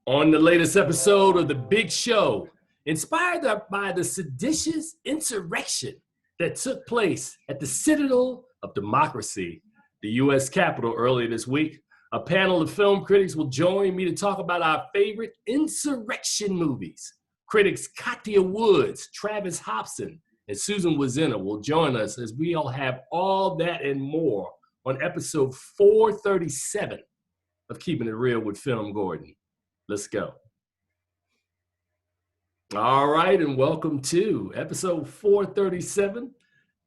On the latest episode of The Big Show, inspired by the seditious insurrection that took place at the Citadel of Democracy, the U.S. Capitol, earlier this week, a panel of film critics will join me to talk about our favorite insurrection movies. Critics Kathia Woods, Travis Hopson, and Susan Wloszcyna will join us as we all have all that and more on episode 437 of Keeping It Real with FilmGordon. Let's go. All right, and welcome to episode 437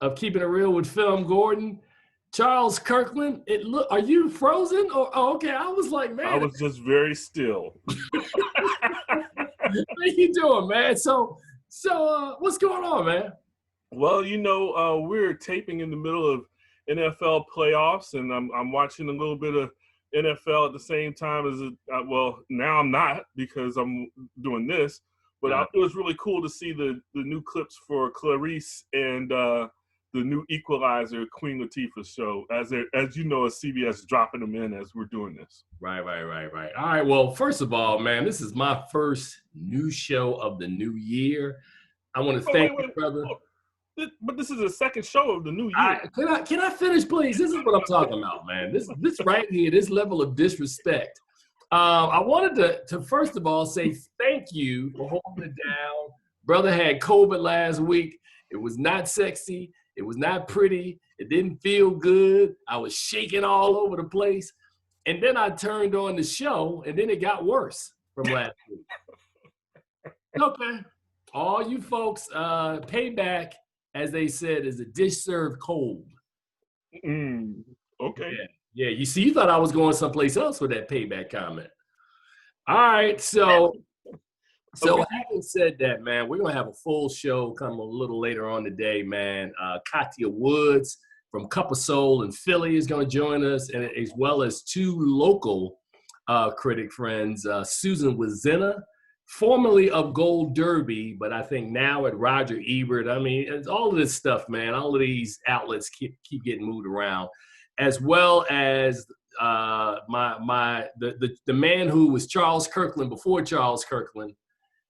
of Keeping It Real with FilmGordon. Charles Kirkland, are you frozen? Okay, I was like, man. I was just very still. How you doing, man? So what's going on, man? Well, we're taping in the middle of NFL playoffs, and I'm watching a little bit of NFL at the same time as now I'm not because I'm doing this, but it was really cool to see the new clips for Clarice and the new Equalizer Queen Latifah show as you know, as CBS dropping them in as we're doing this. Right. All right, well, first of all, man, this is my first new show of the new year. I want to thank you, brother. But this is the second show of the new year. Can I finish, please? This is what I'm talking about, man. This right here, this level of disrespect. I wanted to first of all say thank you for holding it down. Brother had COVID last week. It was not sexy. It was not pretty. It didn't feel good. I was shaking all over the place. And then I turned on the show, and then it got worse from last week. Okay. All you folks, payback, as they said, is a dish served cold. Okay. Yeah. You see, you thought I was going someplace else with that payback comment. All right. So having said that, man, we're going to have a full show come a little later on today, man. Kathia Woods from Cup of Soul in Philly is going to join us, and as well as two local critic friends, Susan Wloszcyna, formerly of Gold Derby, but I think now at Roger Ebert. I mean, it's all of this stuff, man. All of these outlets keep getting moved around, as well as the man who was Charles Kirkland before Charles Kirkland,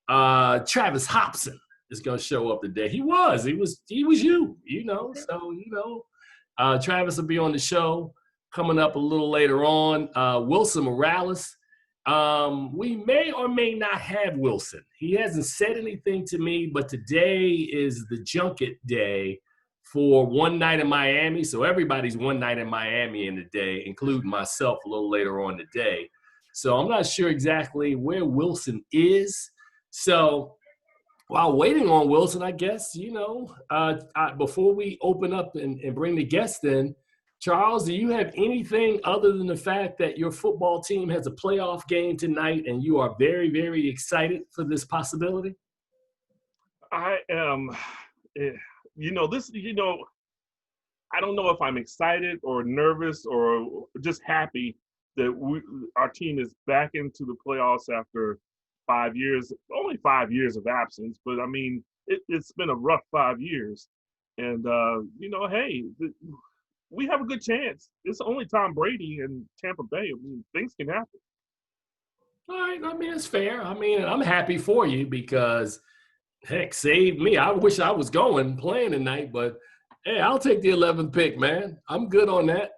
Travis Hopson is going to show up today. He was you, So Travis will be on the show coming up a little later on. Wilson Morales. We may or may not have Wilson. He hasn't said anything to me, but today is the junket day for One Night in Miami. So everybody's one night in Miami in the day, including myself a little later on today. So I'm not sure exactly where Wilson is. So while waiting on Wilson, I guess, before we open up and bring the guests in, Charles, do you have anything other than the fact that your football team has a playoff game tonight and you are very, very excited for this possibility? I am, I don't know if I'm excited or nervous or just happy that our team is back into the playoffs after 5 years, only 5 years of absence. But I mean, it's been a rough 5 years. And, hey, we have a good chance. It's only Tom Brady and Tampa Bay. I mean, things can happen. All right. I mean, it's fair. I mean, I'm happy for you because, heck, save me. I wish I was playing tonight, but, hey, I'll take the 11th pick, man. I'm good on that.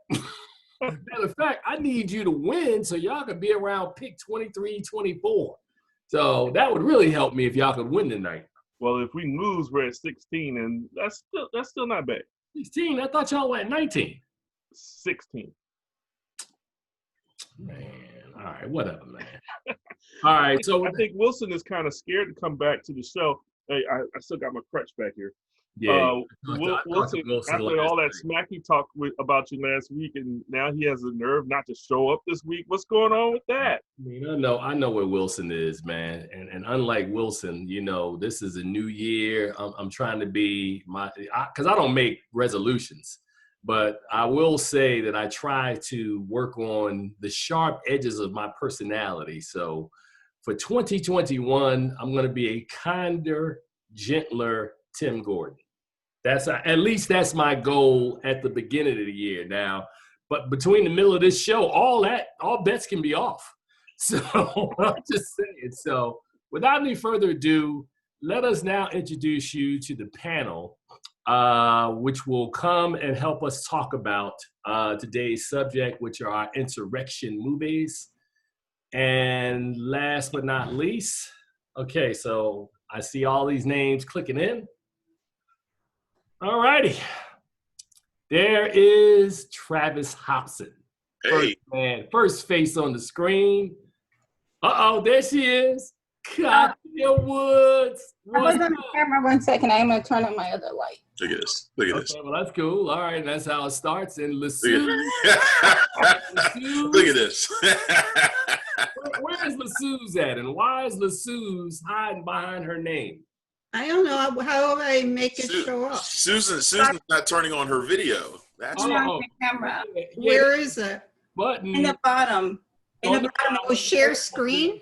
Matter of fact, I need you to win so y'all could be around pick 23, 24. So that would really help me if y'all could win tonight. Well, if we lose, we're at 16, and that's still not bad. 16? I thought y'all were at 19. 16. Man, all right, whatever, man. All right, so I think Wilson is kind of scared to come back to the show. Hey, I still got my crutch back here. Yeah, Wilson, after all that smack he talked about you last week, and now he has the nerve not to show up this week. What's going on with that? I mean, I know where Wilson is, man. And unlike Wilson, this is a new year. I'm trying to be because I don't make resolutions, but I will say that I try to work on the sharp edges of my personality. So for 2021, I'm going to be a kinder, gentler Tim Gordon. At least that's my goal at the beginning of the year now. But between the middle of this show, all bets can be off. So I'm just saying. So without any further ado, let us now introduce you to the panel, which will come and help us talk about today's subject, which are our insurrection movies. And last but not least, okay, so I see all these names clicking in. All righty. There is Travis Hopson. Hey. First face on the screen. Uh-oh, there she is. Kathia Woods. I was on the camera 1 second. I'm going to turn on my other light. Look at this. Look at this. Okay, well, that's cool. All right, that's how it starts. And Wloszcyna. Look at this. Where is Wloszcyna at? And why is Wloszcyna hiding behind her name? I don't know. How will I make it show up? Susan's not turning on her video. That's on the camera. Where is it? Button. In the bottom. In the bottom. Oh, share screen?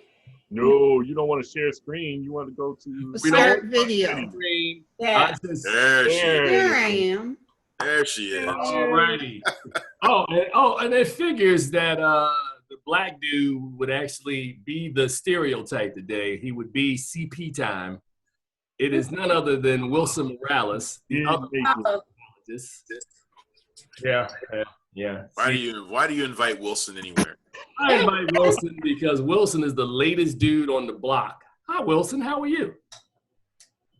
No, you don't want to share screen. You want to go to start video. Yeah. There I am. There she is. Alrighty. And it figures that the black dude would actually be the stereotype today. He would be CP time. It is none other than Wilson Morales, the other apologist. Yeah. Why do you invite Wilson anywhere? I invite Wilson because Wilson is the latest dude on the block. Hi, Wilson. How are you?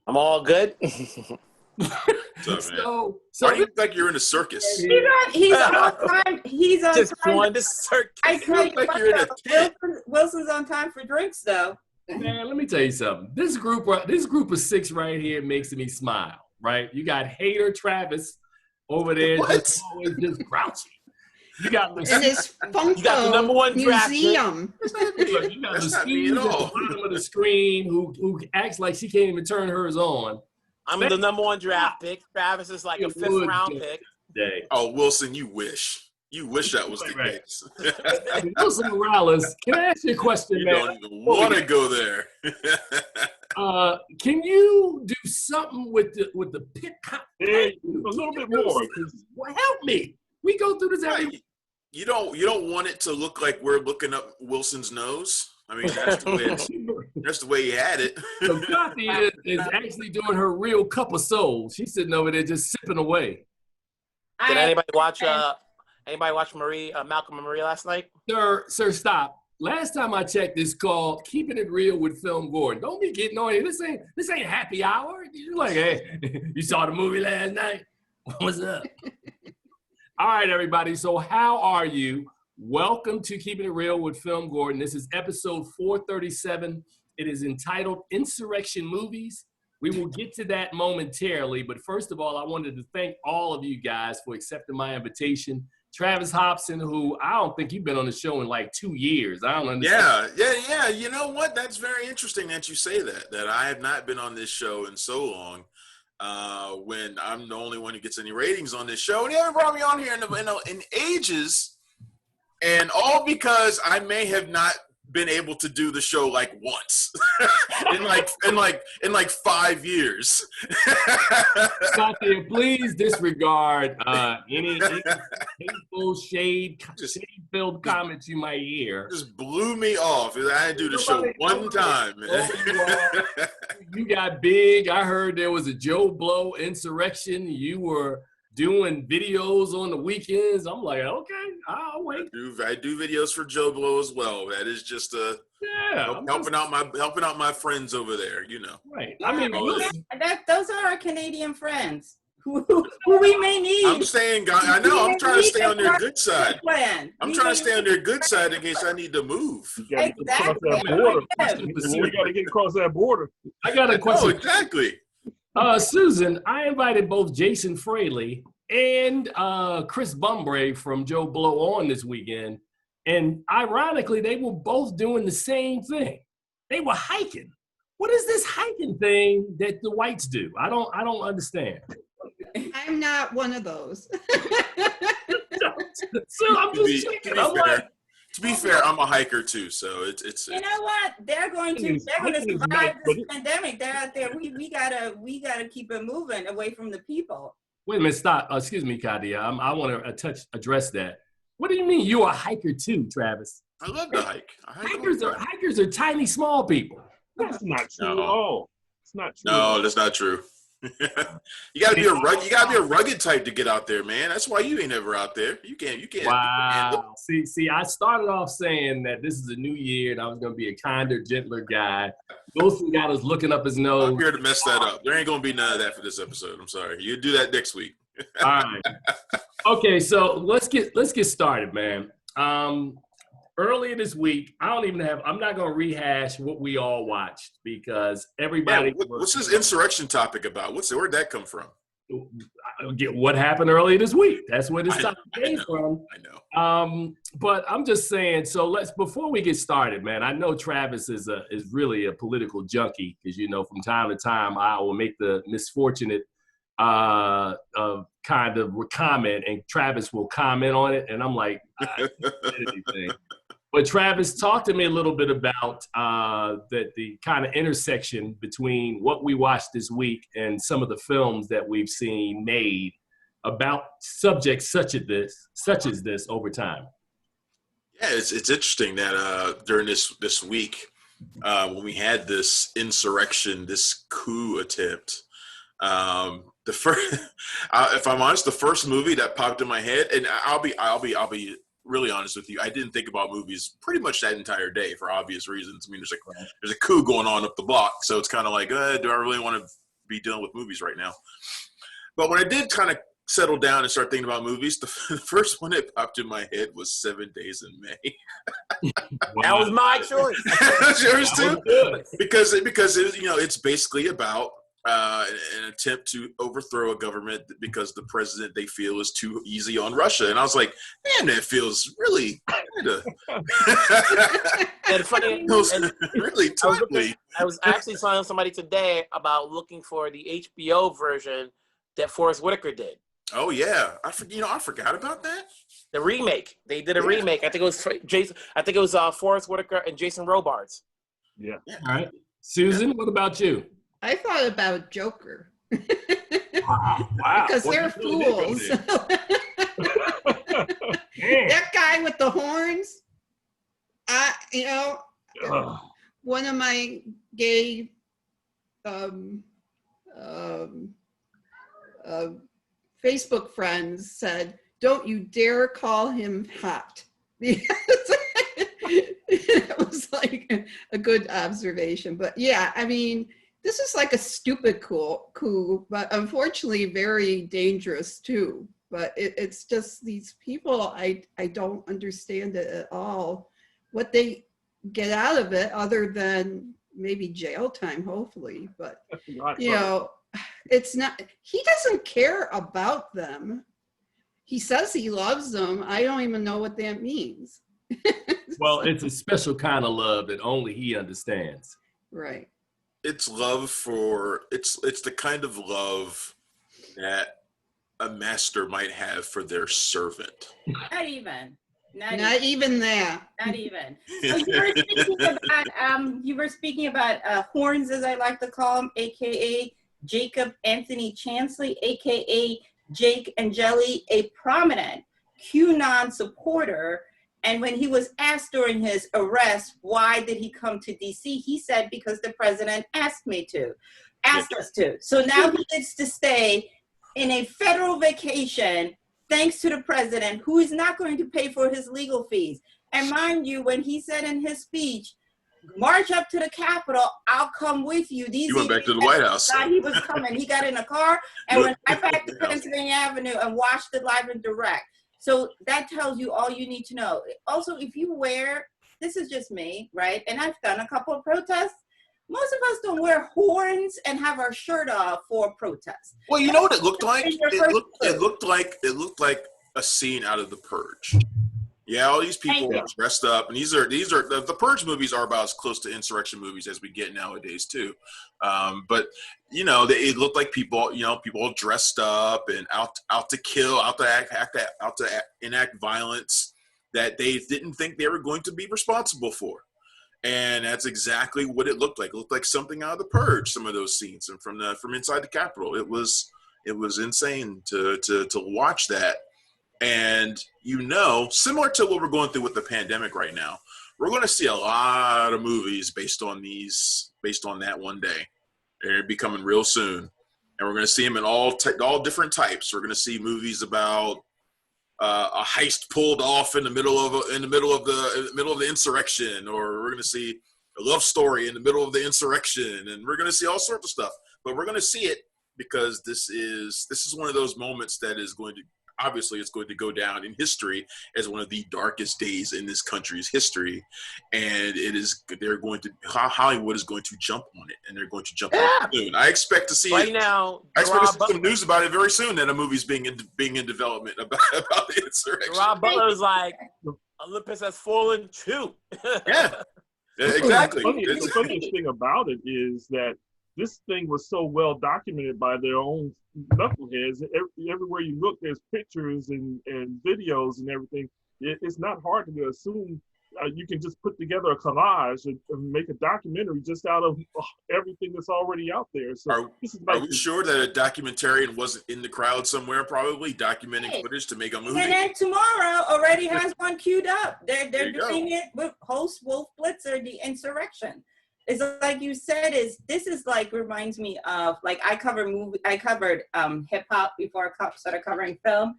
I'm all good. What's up, man? Why do you look like you're in a circus? He's on time. He's on just time. joined the circus. I tell you like what, you're in a tent. Wilson's on time for drinks, though. Man, let me tell you something. This group of six right here makes me smile, right? You got hater Travis over there just always just grouchy. You got and his Funko you got the #1 draft museum. Look, you got Wloszcyna at the bottom of the screen who acts like she can't even turn hers on. I'm the #1 draft pick. Travis is like a 5th round pick. Oh, Wilson, you wish. You wish that was the case. Wilson Morales, can I ask you a question, you man? don't even want to go there. Can you do something with the pick? A little bit more. Well, help me. We go through this every. You don't want it to look like we're looking up Wilson's nose. I mean, that's the way he had it. So Kathia is actually doing her real cup of soul. She's sitting over there just sipping away. Did anybody watch Malcolm and Marie last night? Sir, stop. Last time I checked, this called Keeping It Real with FilmGordon. Don't be getting on here. This ain't happy hour. You're like, hey, you saw the movie last night? What's up? All right, everybody. So how are you? Welcome to Keeping It Real with FilmGordon. This is episode 437. It is entitled Insurrection Movies. We will get to that momentarily, but first of all, I wanted to thank all of you guys for accepting my invitation. Travis Hopson, who I don't think you've been on the show in like 2 years. I don't understand. Yeah. You know what? That's very interesting that you say that I have not been on this show in so long. When I'm the only one who gets any ratings on this show, and you haven't brought me on here in ages, and all because I may have not been able to do the show like once in like 5 years. Kathia, please disregard any hateful shade-filled comments you might hear. Just blew me off. I didn't do the show one time, man. You got big. I heard there was a Joe Blow insurrection. You were doing videos on the weekends. I'm like, okay, I'll wait. I do videos for Joe Blow as well. That is just helping out my friends over there, you know. Right. Yeah, I mean, those are our Canadian friends who we may need. I'm saying, I know. I'm trying to stay on their good side. I'm trying to stay on their good side in case I need to move. Exactly. We got to get across that border. I got a question. Oh, exactly. Susan, I invited both Jason Fraley and Chris Bumbrave from Joe Blow on this weekend. And ironically, they were both doing the same thing. They were hiking. What is this hiking thing that the whites do? I don't understand. I'm not one of those. So I'm just checking. To be fair, I'm a hiker too, so it's. You know what? They're going to survive this pandemic. They're out there. We gotta keep it moving away from the people. Wait a minute, stop. Excuse me, Kathia. I want to address that. What do you mean you're a hiker too, Travis? I love to hike. Hikers are tiny, small people. That's not true at all. It's not true. No, that's not true. You gotta be a rugged type to get out there, man. That's why you ain't ever out there. You can't. Wow. See, I started off saying that this is a new year and I was gonna be a kinder, gentler guy. Wloszcyna got us looking up his nose. I'm here to mess that up. There ain't gonna be none of that for this episode. I'm sorry. You do that next week. All right. Okay, so let's get started, man. Earlier this week, I'm not going to rehash what we all watched because everybody. Yeah, what's this insurrection topic about? Where'd that come from? What happened earlier this week? That's where this topic came from. I know. But I'm just saying. So before we get started, man. I know Travis is really a political junkie because from time to time I will make the misfortunate kind of comment, and Travis will comment on it, and I'm like, I didn't say anything. But Travis, talk to me a little bit about the kind of intersection between what we watched this week and some of the films that we've seen made about subjects such as this over time. Yeah, it's interesting that during this week when we had this insurrection, this coup attempt. The first, if I'm honest, the first movie that popped in my head, and I'll be really honest with you, I didn't think about movies pretty much that entire day for obvious reasons. I mean, there's a coup going on up the block, so it's kind of like, do I really want to be dealing with movies right now? But when I did kind of settle down and start thinking about movies, the first one that popped in my head was 7 Days in May. That was my choice. That's yours too, because it's basically about an attempt to overthrow a government because the president they feel is too easy on Russia. And I was like, man, that feels really kind of really timely. I was actually telling somebody today about looking for the HBO version that Forrest Whitaker did. Oh yeah, I forgot about that. The remake. They did a remake. I think it was Jason. I think it was Forrest Whitaker and Jason Robards. Yeah. All right, Susan, what about you? I thought about Joker. Wow. Because they're fools. That guy with the horns, one of my gay Facebook friends said, "Don't you dare call him hot." It was like a good observation. But yeah, I mean, this is like a stupid coup, but unfortunately very dangerous too. But it's just these people, I don't understand it at all, what they get out of it other than maybe jail time, hopefully. But, it's not, he doesn't care about them. He says he loves them. I don't even know what that means. Well, it's a special kind of love that only he understands. Right. It's love it's the kind of love that a master might have for their servant. Not even. Not even that. Not even. So you were speaking about Horns, as I like to call him, aka Jacob Anthony Chansley, aka Jake Angeli, a prominent QAnon supporter. And when he was asked during his arrest, why did he come to DC? He said, because the president asked us to. So now he gets to stay in a federal vacation, thanks to the president, who is not going to pay for his legal fees. And mind you, when he said in his speech, march up to the Capitol, I'll come with you. He went back to the White House. He was coming. He got in a car and went right back to Pennsylvania Avenue and watched it live and direct. So that tells you all you need to know. Also, if you wear, this is just me, right? And I've done a couple of protests. Most of us don't wear horns and have our shirt off for protests. Well, you know what it looked like? It looked like a scene out of The Purge. Yeah, all these people are dressed up, and these are the Purge movies are about as close to insurrection movies as we get nowadays too. But it looked like people dressed up and out to kill, out to enact violence that they didn't think they were going to be responsible for. And that's exactly what it looked like. It looked like something out of The Purge, some of those scenes, and from inside the Capitol. It was insane to watch that. And similar to what we're going through with the pandemic right now, we're going to see a lot of movies based on that one day. They're becoming real soon. And we're going to see them in all different types. We're going to see movies about a heist pulled off in the middle of the insurrection, or we're going to see a love story in the middle of the insurrection, and we're going to see all sorts of stuff. But we're going to see it because this is one of those moments that is going to, obviously, it's going to go down in history as one of the darkest days in this country's history. And Hollywood is going to jump on it, and they're going to jump on it soon. I expect to see right now. I expect to see some news about it very soon, that a movie's being in development about the insurrection. Rob Butler's like, Olympus has fallen too. Yeah, exactly. The funniest thing about it is that this thing was so well documented by their own knuckleheads. Everywhere you look, there's pictures and videos and everything. It's not hard to assume you can just put together a collage and make a documentary just out of everything that's already out there. So are we sure that a documentarian wasn't in the crowd somewhere, probably documenting footage to make a movie? And then tomorrow already has one queued up. They're doing it with host Wolf Blitzer, the insurrection. It's like you said, this is like, reminds me of, like, I covered hip hop before I started covering film.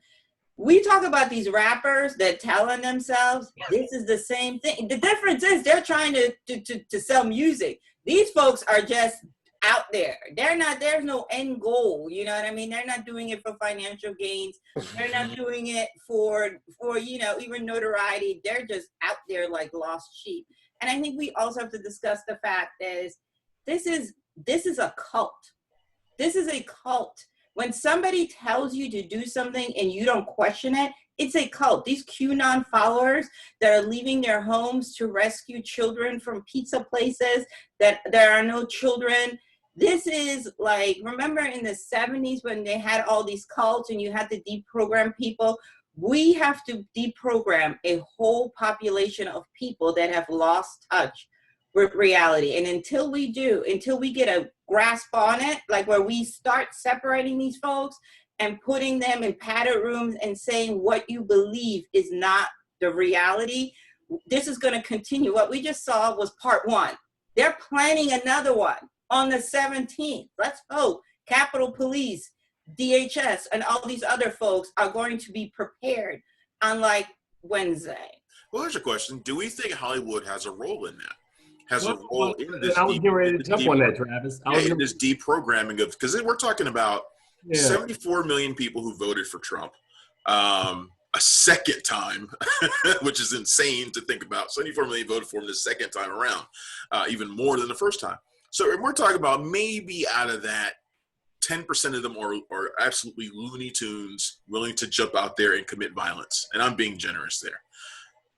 We talk about these rappers that telling themselves this is the same thing. The difference is they're trying to sell music. These folks are just out there. There's no end goal. You know what I mean? They're not doing it for financial gains. They're not doing it for even notoriety. They're just out there like lost sheep. And I think we also have to discuss the fact that this is a cult. This is a cult. When somebody tells you to do something and you don't question it, it's a cult. These QAnon followers that are leaving their homes to rescue children from pizza places, that there are no children. This is like, remember in the 70s when they had all these cults and you had to deprogram people? We have to deprogram a whole population of people that have lost touch with reality. And until we get a grasp on it, like where we start separating these folks and putting them in padded rooms and saying what you believe is not the reality, this is going to continue. What we just saw was part one. They're planning another one on the 17th. Let's hope Capitol Police, DHS, and all these other folks are going to be prepared on like Wednesday. Well, here's a question. Do we think Hollywood has a role in that? Has a role in this? I was getting ready to jump on that, Travis. In this deprogramming of, because we're talking about 74 million people who voted for Trump a second time, which is insane to think about. 74 million voted for him the second time around, even more than the first time. So we're talking about maybe out of that, 10% of them are absolutely Looney Tunes willing to jump out there and commit violence. And I'm being generous there.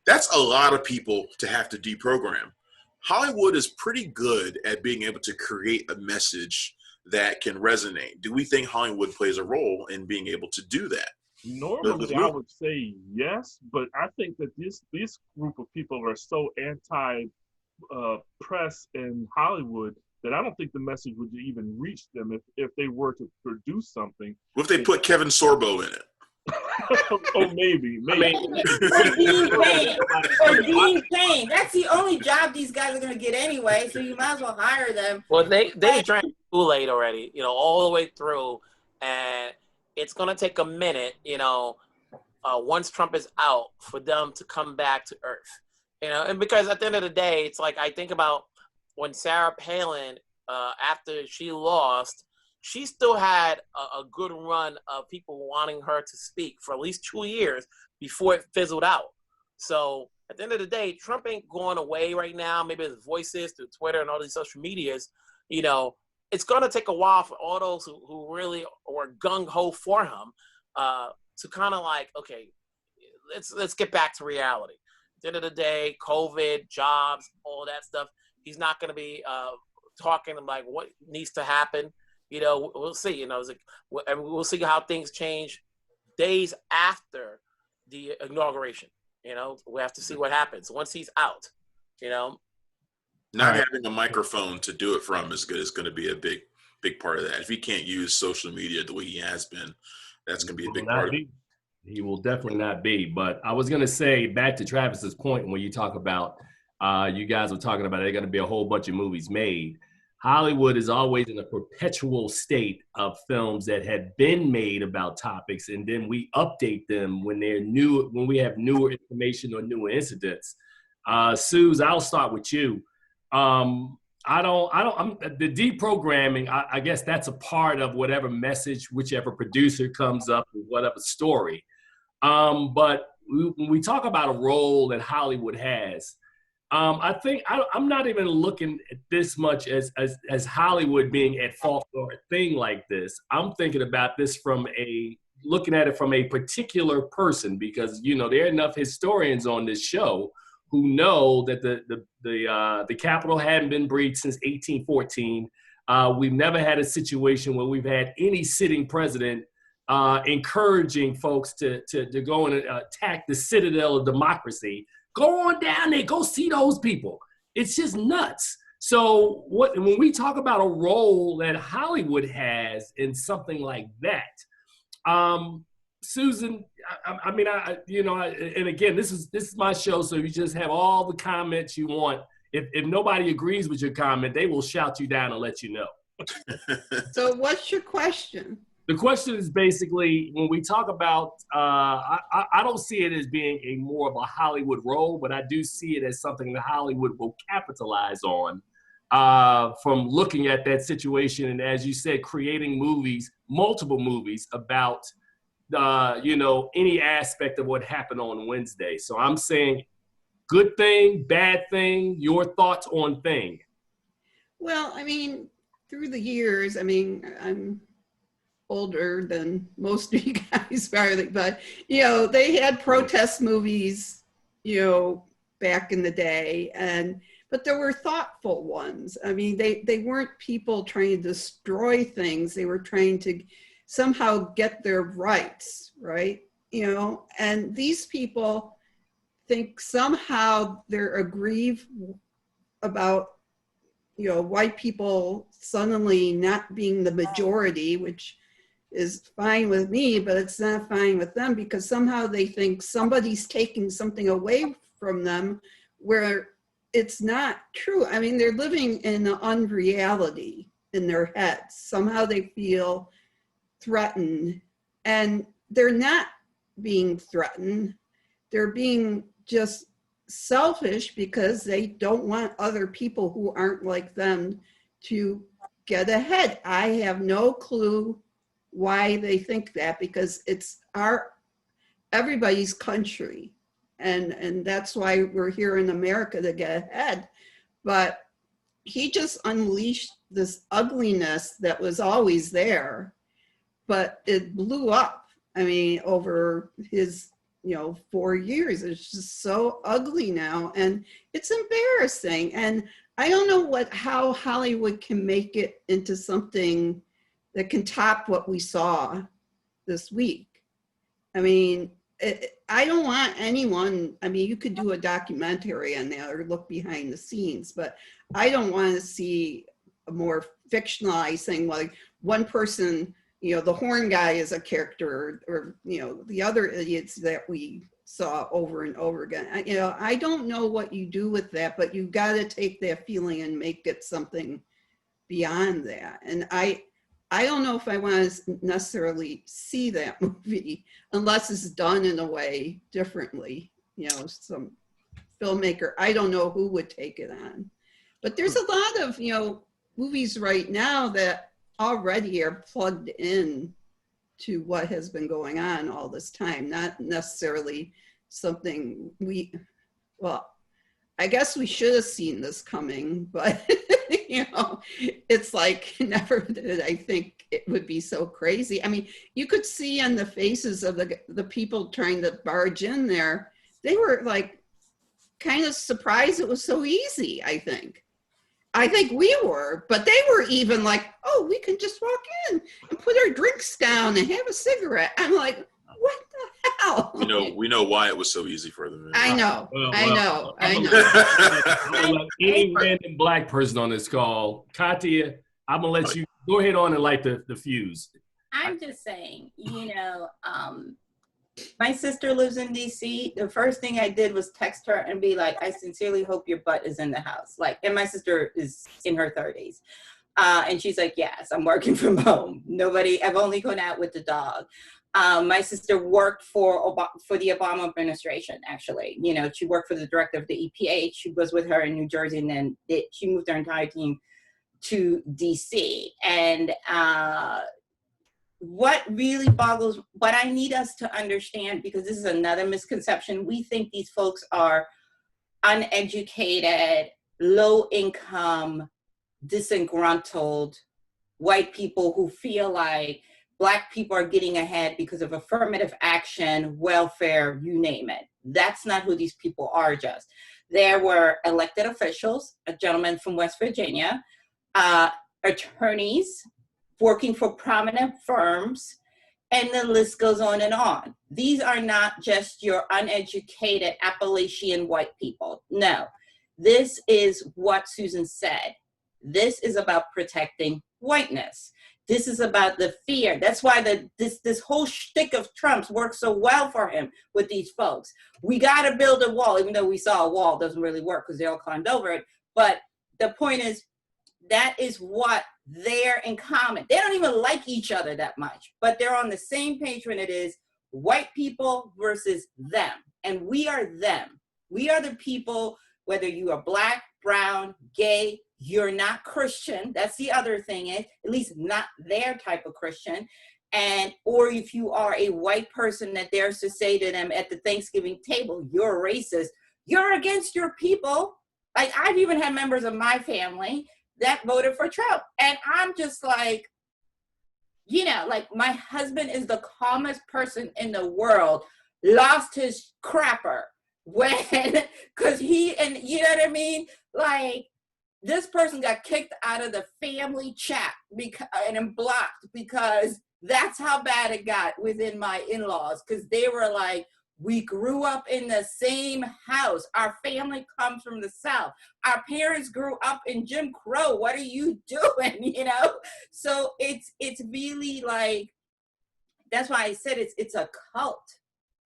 That's a lot of people to have to deprogram. Hollywood is pretty good at being able to create a message that can resonate. Do we think Hollywood plays a role in being able to do that? Normally, I would say yes, but I think that this group of people are so anti-press in Hollywood that I don't think the message would even reach them if they were to produce something. What if they put Kevin Sorbo in it? Oh, maybe. Or Dean Cain. That's the only job these guys are going to get anyway, so you might as well hire them. Well, they drank Kool-Aid already, all the way through, and it's going to take a minute, once Trump is out, for them to come back to earth, and because at the end of the day, it's like I think about when Sarah Palin, after she lost, she still had a good run of people wanting her to speak for at least 2 years before it fizzled out. So at the end of the day, Trump ain't going away right now. Maybe his voices through Twitter and all these social medias, it's going to take a while for all those who really were gung-ho for him to kind of like, okay, let's get back to reality. At the end of the day, COVID, jobs, all that stuff, he's not going to be talking like what needs to happen. We'll see. We'll see how things change days after the inauguration. We have to see what happens once he's out. Not having a microphone to do it from is going to be a big part of that. If he can't use social media the way he has been, that's going to be a big part of it. He will definitely not be. But I was going to say, back to Travis's point, when you talk about You guys were talking about there's going to be a whole bunch of movies made. Hollywood is always in a perpetual state of films that have been made about topics, and then we update them when they're new, when we have newer information or newer incidents. Suze, I'll start with you. The deprogramming, I guess that's a part of whatever message, whichever producer comes up with whatever story. But when we talk about a role that Hollywood has, I think I'm not even looking at this much as Hollywood being at fault for a thing like this. I'm thinking about this looking at it from a particular person, because, you know, there are enough historians on this show who know that the Capitol hadn't been breached since 1814. We've never had a situation where we've had any sitting president encouraging folks to go and attack the Citadel of Democracy. Go on down there, go see those people. It's just nuts. So when we talk about a role that Hollywood has in something like that, Susan, and again, this is my show, so you just have all the comments you want. If nobody agrees with your comment, they will shout you down and let you know. So what's your question? The question is basically, when we talk about, I don't see it as being a more of a Hollywood role, but I do see it as something that Hollywood will capitalize on from looking at that situation. And as you said, creating movies, multiple movies about, any aspect of what happened on Wednesday. So I'm saying good thing, bad thing, your thoughts on thing. Well, I mean, through the years, I'm older than most of you guys probably, but they had protest movies back in the day, but there were thoughtful ones. I mean, they weren't people trying to destroy things. They were trying to somehow get their rights, right? And these people think somehow they're aggrieved about white people suddenly not being the majority, which is fine with me, but it's not fine with them, because somehow they think somebody's taking something away from them where it's not true. I mean, they're living in an unreality in their heads. Somehow they feel threatened, and they're not being threatened. They're being just selfish because they don't want other people who aren't like them to get ahead. I have no clue why they think that, because it's everybody's country, and that's why we're here in America, to get ahead. But he just unleashed this ugliness that was always there, but it blew up. I mean, over his 4 years, it's just so ugly now, and it's embarrassing. And I don't know how Hollywood can make it into something that can top what we saw this week. I mean, I don't want anyone, you could do a documentary on that or look behind the scenes, but I don't want to see a more fictionalized thing, like one person, the horn guy is a character, or the other idiots that we saw over and over again. I don't know what you do with that, but you got to take that feeling and make it something beyond that. And I don't know if I want to necessarily see that movie unless it's done in a way differently. Some filmmaker, I don't know who would take it on. But there's a lot of, movies right now that already are plugged in to what has been going on all this time, not necessarily something I guess we should have seen this coming, but it's like, never did I think it would be so crazy. I mean, you could see on the faces of the people trying to barge in there, they were like kind of surprised it was so easy, I think we were, but they were even like, oh, we can just walk in and put our drinks down and have a cigarette. I'm like, what the hell? We know why it was so easy for them. I know. I'm gonna let any random black person on this call, Kathia, I'm gonna let you go ahead on and light the fuse. I'm just saying, My sister lives in DC. The first thing I did was text her and be like, I sincerely hope your butt is in the house. Like, and my sister is in her 30s. And she's like, yes, I'm working from home. I've only gone out with the dog. My sister worked for the Obama administration, actually. You know, she worked for the director of the EPA. She was with her in New Jersey, and then she moved her entire team to DC. And what I need us to understand, because this is another misconception, we think these folks are uneducated, low income, disgruntled white people who feel like Black people are getting ahead because of affirmative action, welfare, you name it. That's not who these people are just. There were elected officials, a gentleman from West Virginia, attorneys working for prominent firms, and the list goes on and on. These are not just your uneducated Appalachian white people. No, this is what Susan said. This is about protecting whiteness. This is about the fear. That's why this whole shtick of Trump's works so well for him with these folks. We got to build a wall, even though we saw a wall doesn't really work because they all climbed over it. But the point is, that is what they're in common. They don't even like each other that much, but they're on the same page when it is white people versus them. And we are them. We are the people, whether you are Black, brown, gay, you're not Christian. That's the other thing, is at least not their type of Christian. And, or if you are a white person that dares to say to them at the Thanksgiving table, you're a racist, you're against your people. Like, I've even had members of my family that voted for Trump. And I'm just like, you know, like, my husband is the calmest person in the world, lost his crapper when, because and you know what I mean? Like, this person got kicked out of the family chat and blocked because that's how bad it got within my in-laws, because they were like, we grew up in the same house. Our family comes from the South. Our parents grew up in Jim Crow. What are you doing? You know? So it's really like, that's why I said it's a cult.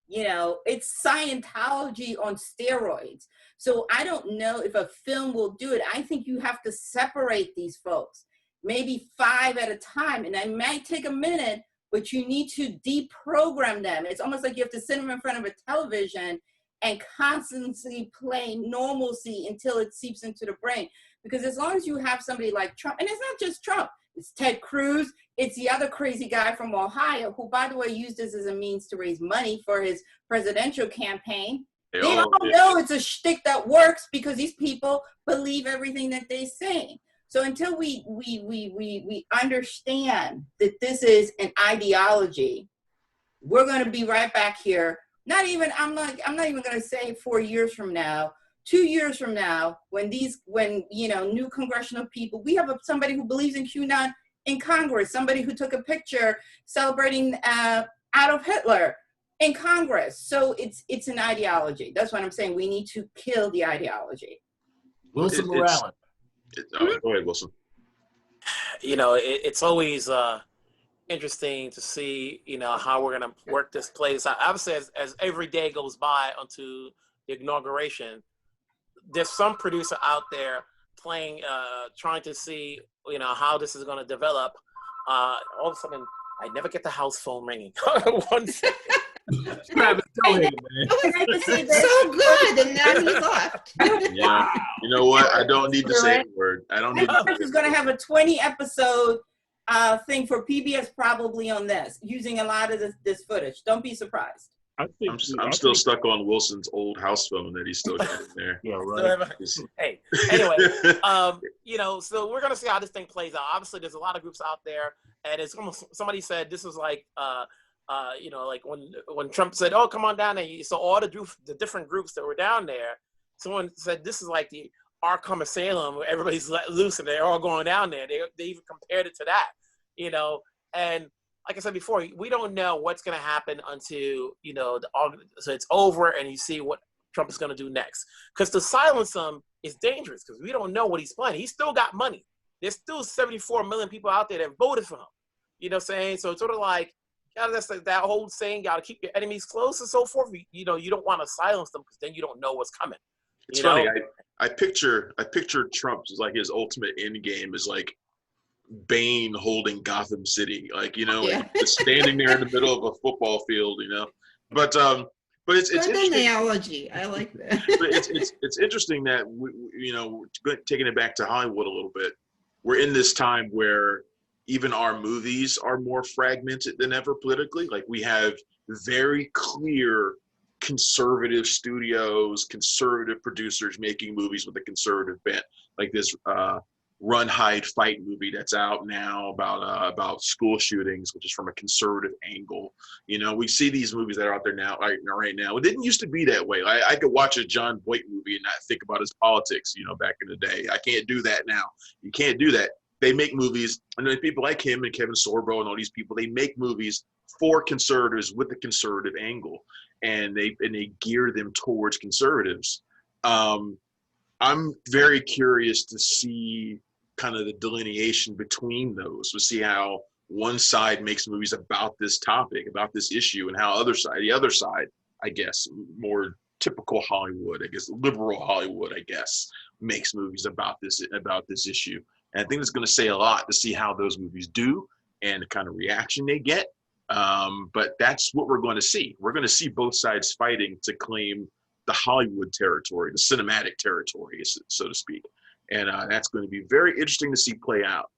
You know, it's Scientology on steroids. So I don't know if a film will do it. I think you have to separate these folks, maybe 5 at a time. And it might take a minute, but you need to deprogram them. It's almost like you have to sit them in front of a television and constantly play normalcy until it seeps into the brain. Because as long as you have somebody like Trump, and it's not just Trump, it's Ted Cruz, it's the other crazy guy from Ohio, who, by the way, used this as a means to raise money for his presidential campaign. They all know it's a shtick that works because these people believe everything that they say. So until we understand that this is an ideology, we're going to be right back here. I'm not even going to say 4 years from now, 2 years from now, when you know, new congressional people, we have somebody who believes in QAnon in Congress, somebody who took a picture celebrating Adolf Hitler in Congress. So it's an ideology. That's what I'm saying. We need to kill the ideology. Wilson Morales. Go ahead, Wilson. You know, it's always interesting to see, you know, how we're going to work this place. Obviously, as every day goes by onto the inauguration, there's some producer out there playing, trying to see, you know, how this is going to develop. All of a sudden, I never get the house phone ringing. 1 second. Travis, go ahead, man. So good, and now he's left. Yeah, you know what? I don't need to say a word. I don't need. This is going to have a 20 episode thing for PBS probably on this, using a lot of this footage. Don't be surprised. I'm still stuck on Wilson's old house phone that he's still got in there. Yeah, right. Hey, anyway, you know, so we're gonna see how this thing plays out. Obviously, there's a lot of groups out there, and it's almost, somebody said this is like, you know, like when Trump said, "Oh, come on down there." You saw all the different groups that were down there. Someone said this is like the Arkham Asylum, where everybody's let loose and they're all going down there. They even compared it to that, you know, and. Like I said before, we don't know what's going to happen until, you know, so it's over and you see what Trump is going to do next. Because to silence him is dangerous because we don't know what he's planning. He's still got money. There's still 74 million people out there that voted for him. You know what I'm saying? So it's sort of like that's like that whole saying, you gotta keep your enemies close and so forth. You know, you don't want to silence them because then you don't know what's coming. It's funny. I picture Trump as like his ultimate end game is like Bane holding Gotham City, like, you know, like just standing there in the middle of a football field, you know. But it's Good interesting. analogy. I like that. But it's interesting that you know, taking it back to Hollywood a little bit, we're in this time where even our movies are more fragmented than ever politically. Like, we have very clear conservative studios, conservative producers making movies with a conservative bent, like this Run, Hide, Fight movie that's out now about school shootings, which is from a conservative angle. You know, we see these movies that are out there now, right now. It didn't used to be that way. I could watch a John Boyd movie and not think about his politics, you know, back in the day. I can't do that now. You can't do that. They make movies, and then people like him and Kevin Sorbo and all these people, they make movies for conservatives with a conservative angle, and they gear them towards conservatives. I'm very curious to see kind of the delineation between those. We'll see how one side makes movies about this topic, about this issue, and how the other side, I guess, more typical Hollywood, I guess, liberal Hollywood, I guess, makes movies about this issue. And I think it's going to say a lot to see how those movies do and the kind of reaction they get. But that's what we're going to see. We're going to see both sides fighting to claim the Hollywood territory, the cinematic territory, so to speak. And that's going to be very interesting to see play out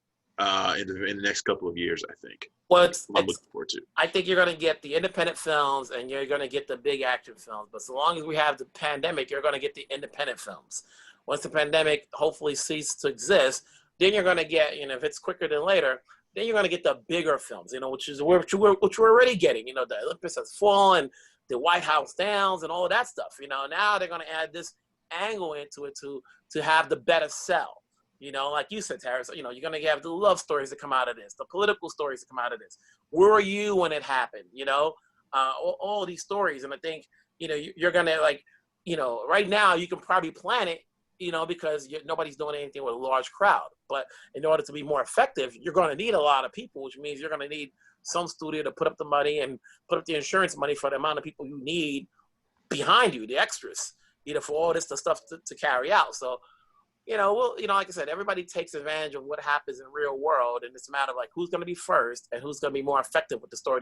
in the next couple of years, I think. Well, I'm looking forward to. I think you're going to get the independent films and you're going to get the big action films. But so long as we have the pandemic, you're going to get the independent films. Once the pandemic hopefully ceases to exist, then you're going to get, you know, if it's quicker than later, then you're going to get the bigger films, you know, which we're already getting. You know, the Olympus has fallen, the White House downs, and all of that stuff. You know, now they're going to add this angle into it to have the better sell. You know, like you said, Tara, you know, you're going to have the love stories that come out of this, the political stories that come out of this. Where were you when it happened? You know, all these stories. And I think, you know, you're going to, like, you know, right now you can probably plan it, you know, because nobody's doing anything with a large crowd. But in order to be more effective, you're going to need a lot of people, which means you're going to need some studio to put up the money and put up the insurance money for the amount of people you need behind you, the extras, you know, for all this stuff to carry out. So, you know, well, you know, like I said, everybody takes advantage of what happens in real world, and it's a matter of like who's going to be first and who's going to be more effective with the story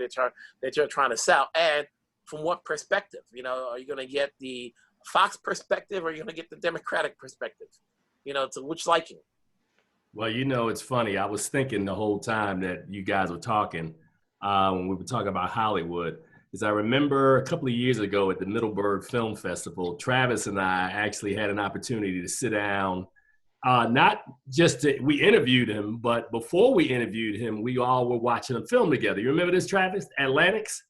that you're trying to sell, and from what perspective. You know, are you going to get the Fox perspective, or are you going to get the Democratic perspective? You know, to which liking? Well, you know, it's funny. I was thinking the whole time that you guys were talking, when we were talking about Hollywood, is I remember a couple of years ago at the Middleburg Film Festival, Travis and I actually had an opportunity to sit down. Not just we interviewed him, but before we interviewed him, we all were watching a film together. You remember this, Travis? Atlantics?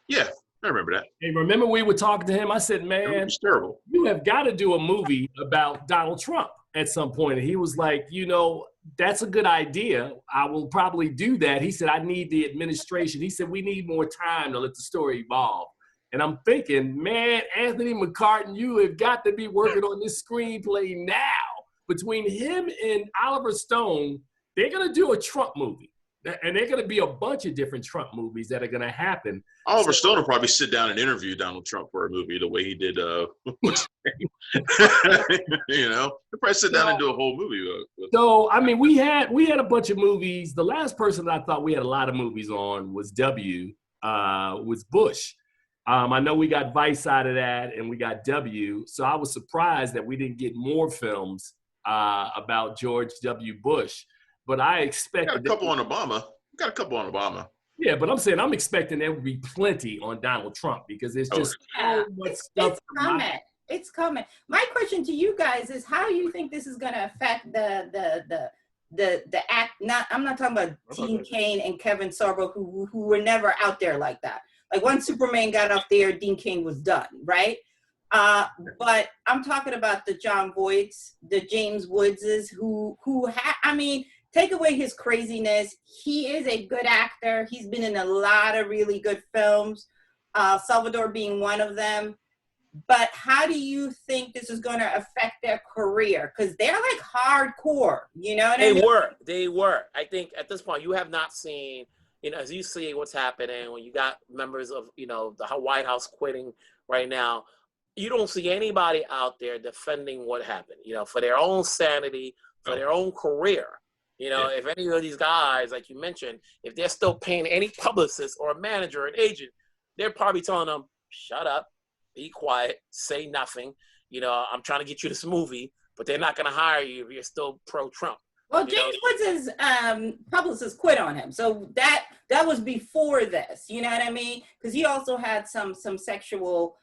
Yeah, I remember that. And remember we were talking to him? I said, man, it was terrible. You have got to do a movie about Donald Trump at some point. And he was like, you know, that's a good idea. I will probably do that. He said, I need the administration. He said, we need more time to let the story evolve. And I'm thinking, man, Anthony McCartan, you have got to be working on this screenplay now. Between him and Oliver Stone, they're going to do a Trump movie. And they're going to be a bunch of different Trump movies that are going to happen. Oliver Stone will probably sit down and interview Donald Trump for a movie the way he did. What's his name? You know, he'll probably sit down and do a whole movie. So, I mean, we had a bunch of movies. The last person I thought we had a lot of movies on was was Bush. I know we got Vice out of that, and we got W. So I was surprised that we didn't get more films about George W. Bush. But I expected got a couple on Obama. Yeah, but I'm expecting there would be plenty on Donald Trump because there's just so much stuff. It's coming. My question to you guys is, how do you think this is going to affect the act? I'm not talking about Dean Cain and Kevin Sorbo, who were never out there like that. Like, once Superman got up there, Dean Cain was done, right? But I'm talking about the John Voights, the James Woodses, take away his craziness. He is a good actor. He's been in a lot of really good films, Salvador being one of them. But how do you think this is going to affect their career? Because they're like hardcore, you know what I mean? They were. I think at this point, you have not seen, as you see what's happening, when you got members of, the White House quitting right now, you don't see anybody out there defending what happened, for their own sanity, for their own career. If any of these guys, like you mentioned, if they're still paying any publicist or a manager or an agent, they're probably telling them, shut up, be quiet, say nothing. I'm trying to get you this movie, but they're not going to hire you if you're still pro-Trump. Well, James Woods' publicist quit on him. So that was before this, you know what I mean? Because he also had some sexual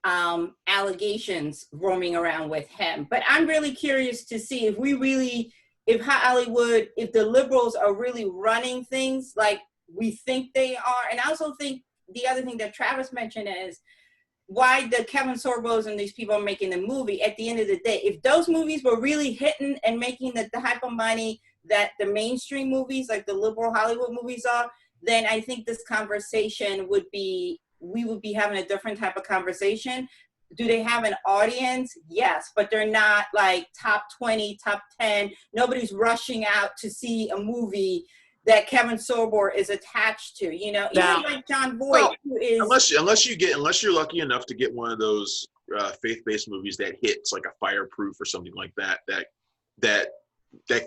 allegations roaming around with him. But I'm really curious to see if Hollywood, if the liberals are really running things like we think they are. And I also think the other thing that Travis mentioned is why the Kevin Sorbos and these people are making the movie. At the end of the day, if those movies were really hitting and making the type of money that the mainstream movies, like the liberal Hollywood movies are, then I think this conversation we would be having a different type of conversation. Do they have an audience? Yes, but they're not like top 20, top 10. Nobody's rushing out to see a movie that Kevin Sorbo is attached to, even like John Voight, who is unless you're lucky enough to get one of those faith-based movies that hits like a Fireproof or something like that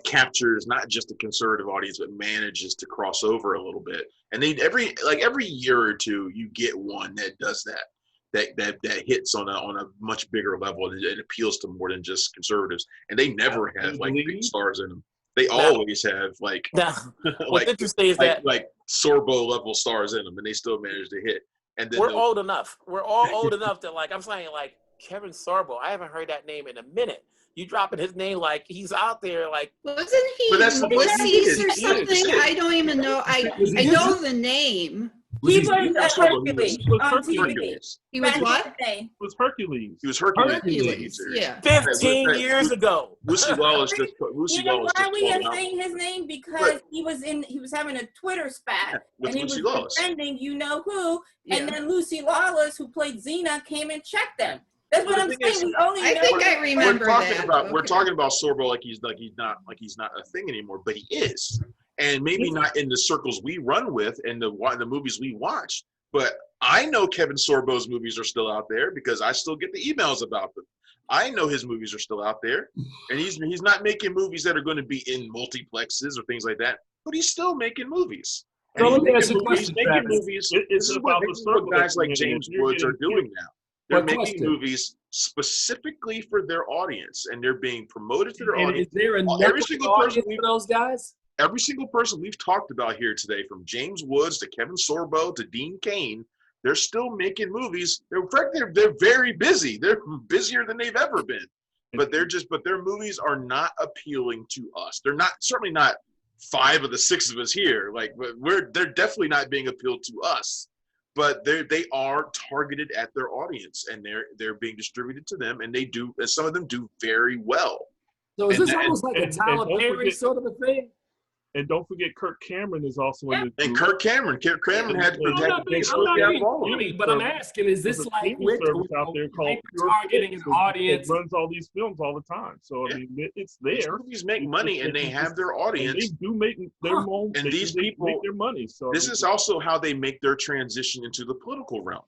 captures not just a conservative audience but manages to cross over a little bit. And every year or two you get one that does that hits on a much bigger level and it appeals to more than just conservatives. And they never have like big stars in them. They always have like what's interesting is that Sorbo level stars in them, and they still manage to hit. And then we're old enough. We're all old enough that I'm saying Kevin Sorbo. I haven't heard that name in a minute. You dropping his name like he's out there like. Wasn't he Ulysses or something? I don't even know. I know the name. He was Hercules on TV. He was what? It was Hercules. He was Hercules. Yeah. 15 years ago. Lucy Lawless just why we are saying his name? Because he was having a Twitter spat and he was defending who, and then Lucy Lawless, who played Xena, came and checked them. That's what I'm saying. I think I remember We're talking about Sorbo like he's not a thing anymore, but he is. And maybe not in the circles we run with and the movies we watch, but I know Kevin Sorbo's movies are still out there because I still get the emails about them. I know his movies are still out there, and he's not making movies that are going to be in multiplexes or things like that, but he's still making movies. So let me ask you a question, This is what guys like James Woods are doing now. They're making movies specifically for their audience, and they're being promoted to their audience. Is there every single person for those guys? Every single person we've talked about here today, from James Woods to Kevin Sorbo to Dean Cain, they're still making movies. They're very busy. They're busier than they've ever been. But their movies are not appealing to us. They're certainly not 5 of the 6 of us here. They're definitely not being appealed to us. But they are targeted at their audience, and they're being distributed to them, and some of them do very well. So is this almost like a Tyler Perry sort of a thing? And don't forget, Kirk Cameron is also in the. And Kirk Cameron had but I'm asking, is this like service out there called targeting an audience? It runs all these films all the time, so I mean, it's there. These movies make money, and they have their audience. They do make their own, and these people make their money. So this is also how they make their transition into the political realm.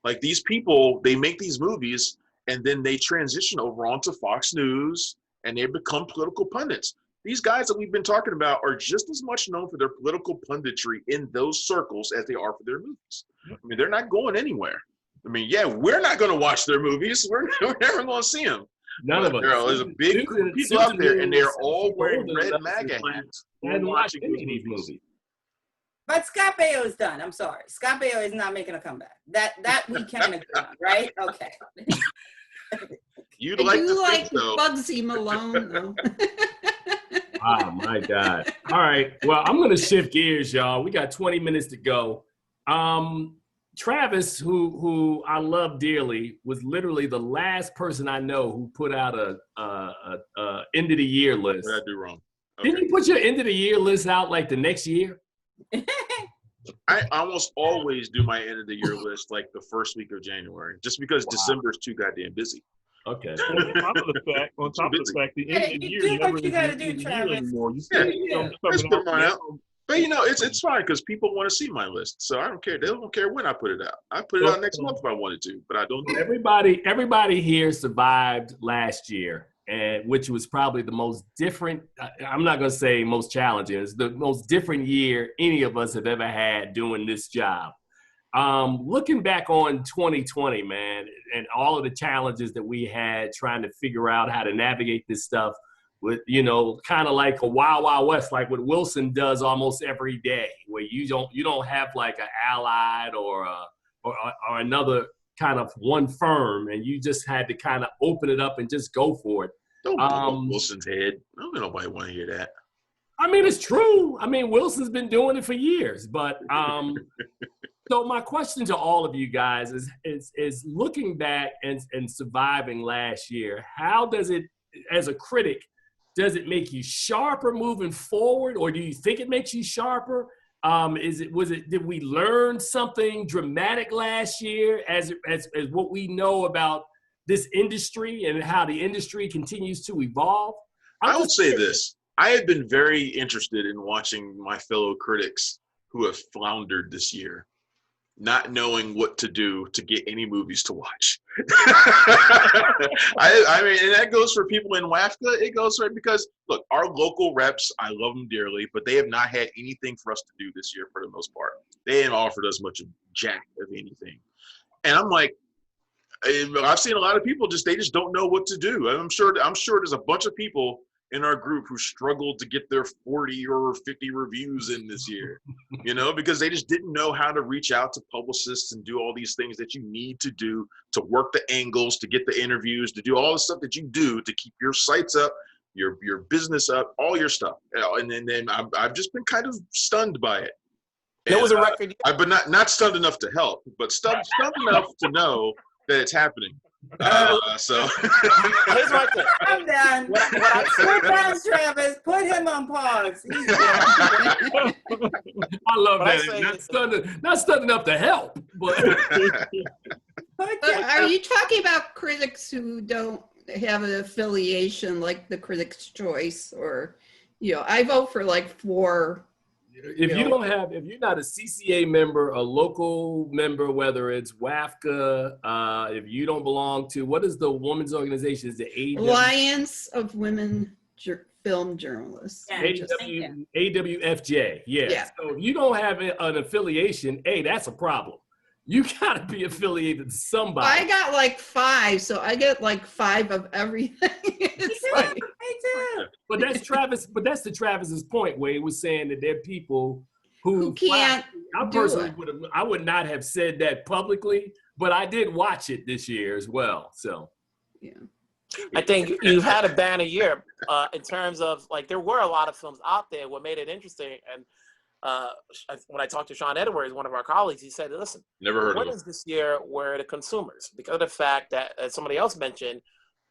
Like these people, they make these movies, and then they transition over onto Fox News, and they become political pundits. These guys that we've been talking about are just as much known for their political punditry in those circles as they are for their movies. I mean, they're not going anywhere. I mean, we're not going to watch their movies. We're never going to see them. None of us. There's a big group of people out there, and they're all wearing red MAGA hats and watching these movies. But Scott Baio is done. I'm sorry. Scott Baio is not making a comeback. That we can agree on, right? Okay. You'd like to like Bugsy Malone, though. Oh, my God. All right. Well, I'm going to shift gears, y'all. We got 20 minutes to go. Travis, who I love dearly, was literally the last person I know who put out a end of the year list. What did I do wrong? Okay. Didn't you put your end of the year list out like the next year? I almost always do my end of the year list like the first week of January, just because December is too goddamn busy. Okay. On top of the fact, the end of the year, you never do Travis. Anymore. You see films coming out. But it's fine because people want to see my list, so I don't care. They don't care when I put it out. I put it out next month if I wanted to, but I don't. Everybody here survived last year, and which was probably the most different. I'm not going to say most challenging. It's the most different year any of us have ever had doing this job. Looking back on 2020, man, and all of the challenges that we had trying to figure out how to navigate this stuff. With, kind of like a Wild Wild West, like what Wilson does almost every day, where you don't have like an Allied or another kind of one firm, and you just had to kind of open it up and just go for it. Don't blow Wilson's head. I don't think nobody want to hear that. I mean, it's true. I mean, Wilson's been doing it for years, but so my question to all of you guys is looking back and surviving last year, how does it, as a critic, does it make you sharper moving forward, or do you think it makes you sharper? Did we learn something dramatic last year as what we know about this industry and how the industry continues to evolve? I would say this. I have been very interested in watching my fellow critics who have floundered this year, not knowing what to do to get any movies to watch. I mean, and that goes for people in WAFCA. It goes for, because look, our local reps, I love them dearly, but they have not had anything for us to do this year for the most part. They haven't offered us much of jack of anything. And I'm like, I've seen a lot of people they just don't know what to do. I'm sure there's a bunch of people in our group who struggled to get their 40 or 50 reviews in this year, because they just didn't know how to reach out to publicists and do all these things that you need to do to work the angles, to get the interviews, to do all the stuff that you do to keep your sites up, your business up, all your stuff. And then I've just been kind of stunned by it. There was a record. But not stunned enough to help, but stunned enough to know that it's happening. So Here's my thing. I'm done. Put down Travis. Put him on pause. He's done. I love that. Not stunned enough to help, but. Are you talking about critics who don't have an affiliation like the Critics' Choice, or I vote for like 4. If you're not a CCA member, a local member, whether it's WAFCA, if you don't belong to, what is the women's organization? Is the Alliance of Women Film Journalists. AWFJ, yeah. So if you don't have an affiliation, that's a problem. You gotta be affiliated to somebody. I got like 5, so I get like 5 of everything. Me too. But that's Travis. But that's to Travis's point, where he was saying that there are people who can't. I would not have said that publicly, but I did watch it this year as well. So, yeah. I think you've had a banner year in terms of, like, there were a lot of films out there. What made it interesting, and when I talked to Sean Edwards, one of our colleagues, he said, listen, never heard of what is this year were the consumers? Because of the fact that, as somebody else mentioned,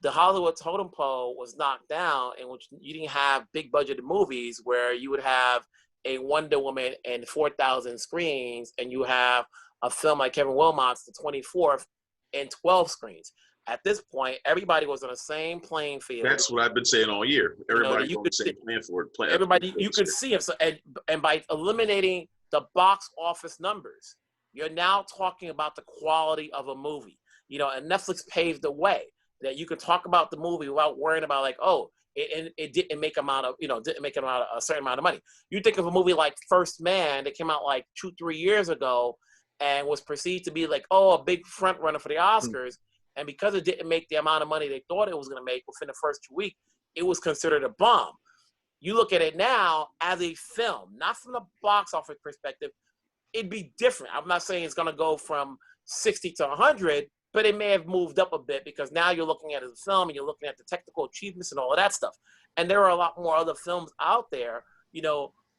the Hollywood totem pole was knocked down, in which you didn't have big budgeted movies where you would have a Wonder Woman and 4,000 screens, and you have a film like Kevin Wilmot's The 24th and 12 screens. At this point, everybody was on the same playing field. That's what I've been saying all year. Everybody on the same playing field. Everybody, you could see them. So, and by eliminating the box office numbers, you're now talking about the quality of a movie. And Netflix paved the way that you could talk about the movie without worrying about, like, it didn't make a certain amount of money. You think of a movie like First Man that came out like 2-3 years ago and was perceived to be like, a big front runner for the Oscars. And because it didn't make the amount of money they thought it was going to make within the first 2 weeks, it was considered a bomb. You look at it now as a film, not from the box office perspective, it'd be different. I'm not saying it's going to go from 60 to 100, but it may have moved up a bit because now you're looking at it as a film and you're looking at the technical achievements and all of that stuff. And there are a lot more other films out there,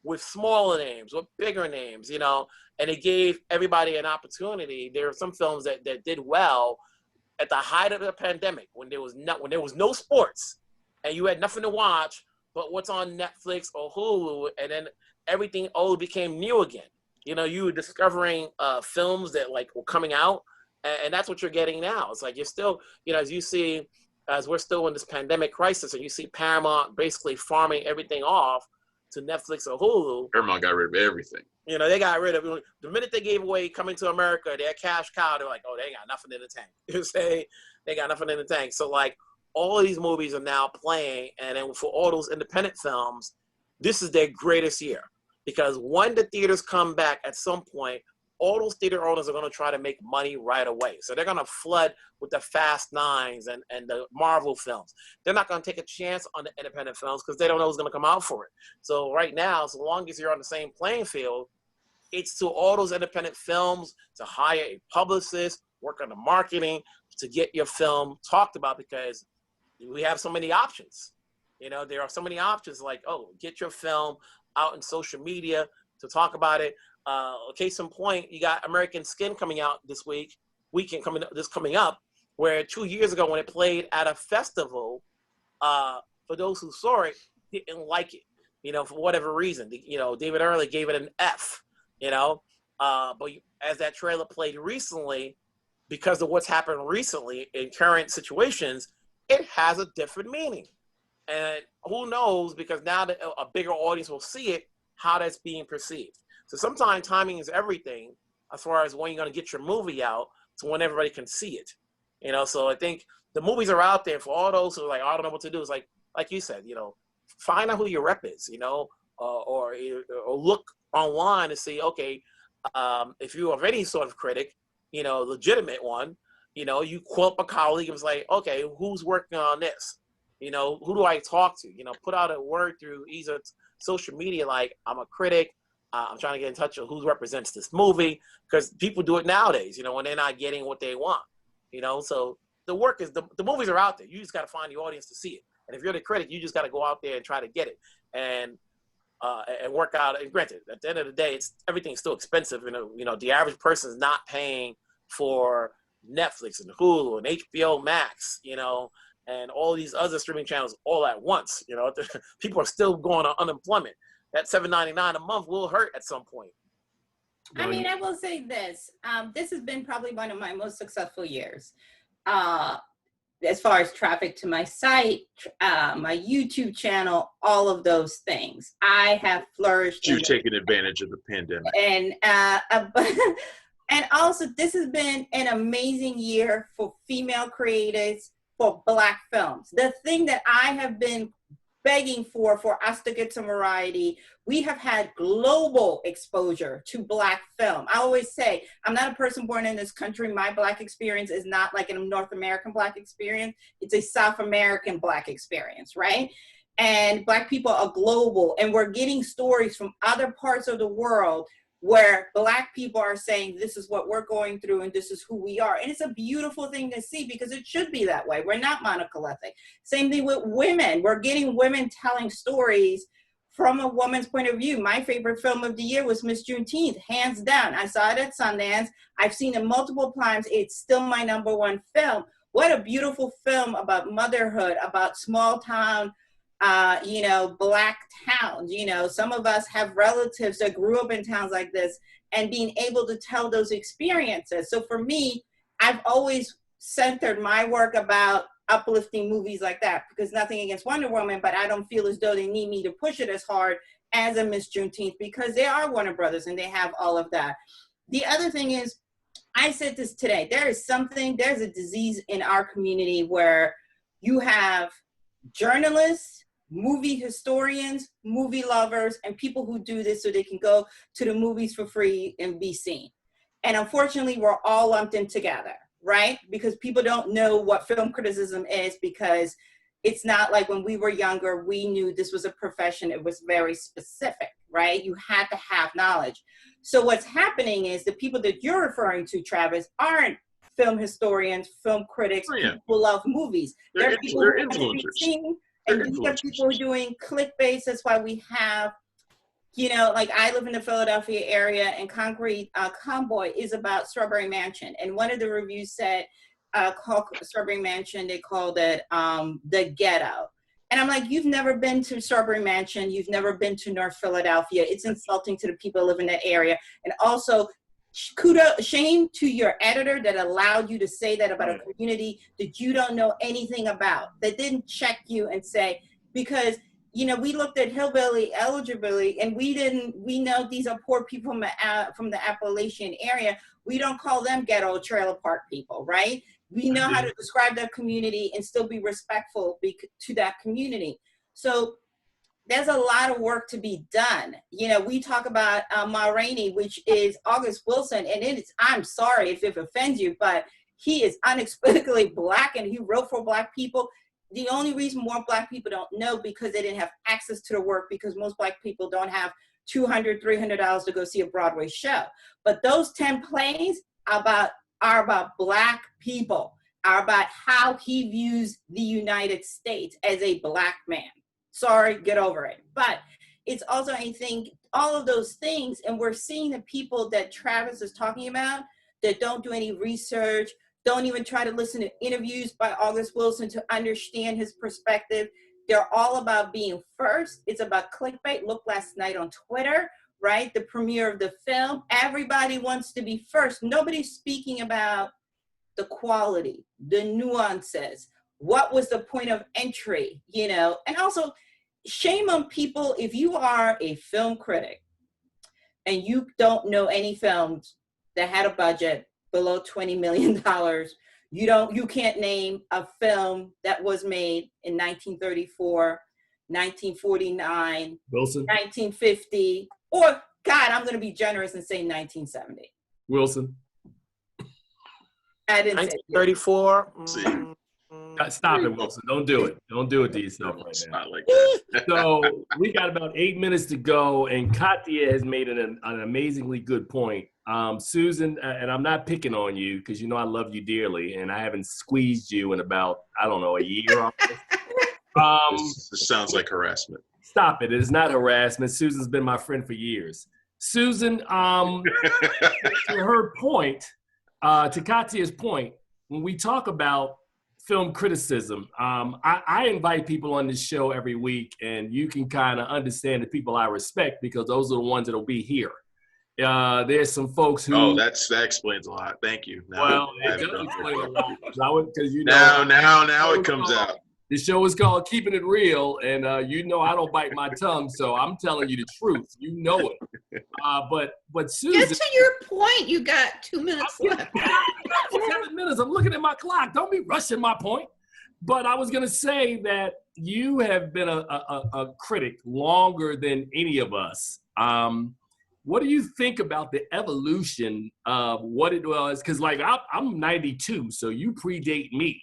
with smaller names, with bigger names, and it gave everybody an opportunity. There are some films that did well at the height of the pandemic, when there was no sports and you had nothing to watch but what's on Netflix or Hulu, and then everything old became new again. You were discovering films that were coming out, and that's what you're getting now. It's like you're still, as you see, as we're still in this pandemic crisis, and you see Paramount basically farming everything off to Netflix or Hulu. Paramount got rid of everything. You know, they got rid of it. The minute they gave away Coming to America, their cash cow, they're like, oh, they ain't got nothing in the tank. You say they got nothing in the tank. So like all of these movies are now playing, and then for all those independent films, this is their greatest year. Because when the theaters come back at some point, all those theater owners are going to try to make money right away. So they're going to flood with the Fast Nines and the Marvel films. They're not going to take a chance on the independent films because they don't know who's going to come out for it. So right now, so long as you're on the same playing field, it's to all those independent films to hire a publicist, work on the marketing to get your film talked about, because we have so many options. You know, there are so many options like, oh, get your film out in social media to talk about it. Case in point, you got American Skin coming out this weekend coming up, where 2 years ago when it played at a festival, for those who saw it, didn't like it, you know, for whatever reason. You know, David Early gave it an F, you know, but as that trailer played recently, because of what's happened recently in current situations, it has a different meaning. And who knows, because now that a bigger audience will see it, how that's being perceived. So sometimes timing is everything as far as when you're going to get your movie out to when everybody can see it. You know, so I think the movies are out there for all those who are like, oh, I don't know what to do. It's like you said, you know, find out who your rep is, you know, or look online to see, okay, if you are any sort of critic, you know, legitimate one, you know, you call up a colleague and was like, okay, who's working on this? You know, who do I talk to? You know, put out a word through either social media, like I'm a critic. I'm trying to get in touch with who represents this movie, because people do it nowadays, you know, when they're not getting what they want, you know. So the work is, the movies are out there. You just got to find the audience to see it. And if you're the critic, you just got to go out there and try to get it and work out. And granted, at the end of the day, everything's still expensive. You know, the average person is not paying for Netflix and Hulu and HBO Max, you know, and all these other streaming channels all at once. You know, people are still going on unemployment. That $7.99 a month will hurt at some point. I mean, I will say this. This has been probably one of my most successful years. As far as traffic to my site, my YouTube channel, all of those things. I have flourished. You're taking advantage of the pandemic. And also, this has been an amazing year for female creatives, for Black films. The thing that I have been begging for us to get some variety. We have had global exposure to Black film. I always say, I'm not a person born in this country. My Black experience is not like a North American Black experience. It's a South American Black experience, right? And Black people are global, and we're getting stories from other parts of the world where Black people are saying, this is what we're going through and this is who we are. And it's a beautiful thing to see, because it should be that way. We're not monolithic. Same thing with women. We're getting women telling stories from a woman's point of view. My favorite film of the year was Miss Juneteenth, hands down. I saw it at Sundance. I've seen it multiple times. It's still my #1 film. What a beautiful film about motherhood, about small town, you know, Black towns. You know, some of us have relatives that grew up in towns like this, and being able to tell those experiences. So for me, I've always centered my work about uplifting movies like that, because nothing against Wonder Woman, but I don't feel as though they need me to push it as hard as a Miss Juneteenth, because they are Warner Brothers and they have all of that. The other thing is, I said this today, there's a disease in our community where you have journalists, movie historians, movie lovers, and people who do this so they can go to the movies for free and be seen. And unfortunately, we're all lumped in together, right? Because people don't know what film criticism is, because it's not like when we were younger, we knew this was a profession. It was very specific, right? You had to have knowledge. So what's happening is the people that you're referring to, Travis, aren't film historians, film critics, people who love movies. They're people who want to be seen. And these are people doing clickbait. That's why we have, you know, like I live in the Philadelphia area, and Concrete Convoy is about Strawberry Mansion. And one of the reviews said, called Strawberry Mansion, they called it the ghetto. And I'm like, you've never been to Strawberry Mansion. You've never been to North Philadelphia. It's insulting to the people who live in that area. And also, shame to your editor that allowed you to say that about a community that you don't know anything about, that didn't check you and say, because you know, we looked at hillbilly eligibility, and we know these are poor people from the Appalachian area. We don't call them ghetto trailer park people, right? We know how to describe that community and still be respectful to that community. So there's a lot of work to be done. You know, we talk about Ma Rainey, which is August Wilson, and I'm sorry if it offends you, but he is unexplicably Black, and he wrote for Black people. The only reason more Black people don't know, because they didn't have access to the work, because most Black people don't have $200, $300 to go see a Broadway show. But those 10 plays are about Black people, are about how he views the United States as a Black man. Sorry, get over it. But it's also, I think, all of those things, and we're seeing the people that Travis is talking about that don't do any research, don't even try to listen to interviews by August Wilson to understand his perspective. They're all about being first. It's about clickbait. Look last night on Twitter, right? The premiere of the film. Everybody wants to be first. Nobody's speaking about the quality, the nuances. What was the point of entry, you know? And also, shame on people if you are a film critic and you don't know any films that had a budget below $20 million. You can't name a film that was made in 1934, 1949, Wilson. 1950, or God, I'm going to be generous and say 1970. Wilson. I didn't say 1934. Stop it, Wilson. Don't do it. Don't do it to yourself right It's now. not like that. So we got about 8 minutes to go, and Kathia has made an amazingly good point. Susan, and I'm not picking on you because you know I love you dearly, and I haven't squeezed you in about, I don't know, a year. This sounds like harassment. Stop it. It is not harassment. Susan's been my friend for years. Susan, to her point, to Kathia's point, when we talk about film criticism, I invite people on this show every week, and you can kind of understand the people I respect because those are the ones that'll be here. There's some folks who. Oh, that explains a lot. Thank you. Well, it does explain a lot because you know. Now it comes out. The show is called Keeping It Real, and you know I don't bite my tongue, so I'm telling you the truth. You know it. But Susan. Get to your point. You got 2 minutes left. 7 minutes. I'm looking at my clock. Don't be rushing my point. But I was going to say that you have been a critic longer than any of us. What do you think about the evolution of what it was? Because, like, I'm 92, so you predate me.